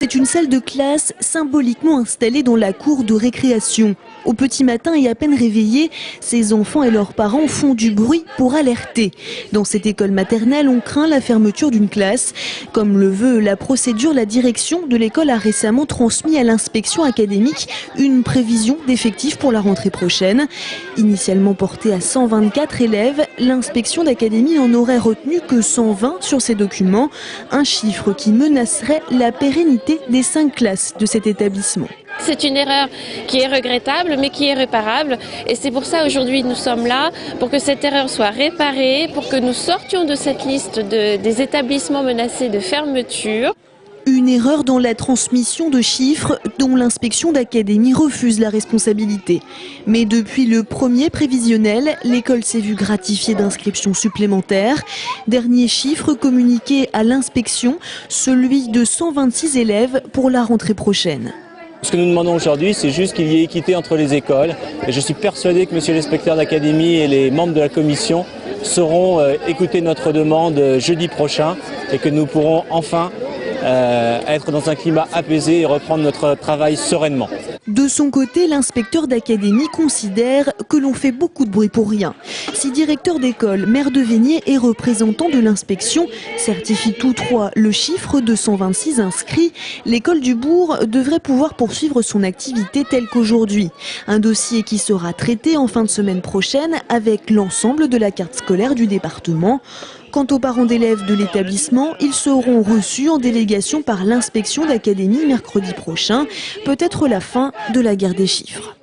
C'est une salle de classe symboliquement installée dans la cour de récréation. Au petit matin et à peine réveillés, ces enfants et leurs parents font du bruit pour alerter. Dans cette école maternelle, on craint la fermeture d'une classe. Comme le veut la procédure, la direction de l'école a récemment transmis à l'inspection académique une prévision d'effectifs pour la rentrée prochaine. Initialement portée à 124 élèves, l'inspection d'académie n'en aurait retenu que 120 sur ses documents, un chiffre qui menacerait la pérennité des 5 classes de cet établissement. C'est une erreur qui est regrettable mais qui est réparable et c'est pour ça aujourd'hui nous sommes là, pour que cette erreur soit réparée, pour que nous sortions de cette liste des établissements menacés de fermeture. Une erreur dans la transmission de chiffres dont l'inspection d'académie refuse la responsabilité. Mais depuis le premier prévisionnel, l'école s'est vue gratifiée d'inscriptions supplémentaires. Dernier chiffre communiqué à l'inspection, celui de 126 élèves pour la rentrée prochaine. Ce que nous demandons aujourd'hui, c'est juste qu'il y ait équité entre les écoles. Et je suis persuadé que monsieur l'inspecteur d'académie et les membres de la commission sauront écouter notre demande jeudi prochain et que nous pourrons enfin être dans un climat apaisé et reprendre notre travail sereinement. De son côté, l'inspecteur d'académie considère que l'on fait beaucoup de bruit pour rien. Si directeur d'école, maire de Vénier et représentant de l'inspection certifient tous trois le chiffre de 126 inscrits, l'école du Bourg devrait pouvoir poursuivre son activité telle qu'aujourd'hui. Un dossier qui sera traité en fin de semaine prochaine avec l'ensemble de la carte scolaire du département. Quant aux parents d'élèves de l'établissement, ils seront reçus en délégation par l'inspection d'académie mercredi prochain. Peut-être la fin de la guerre des chiffres.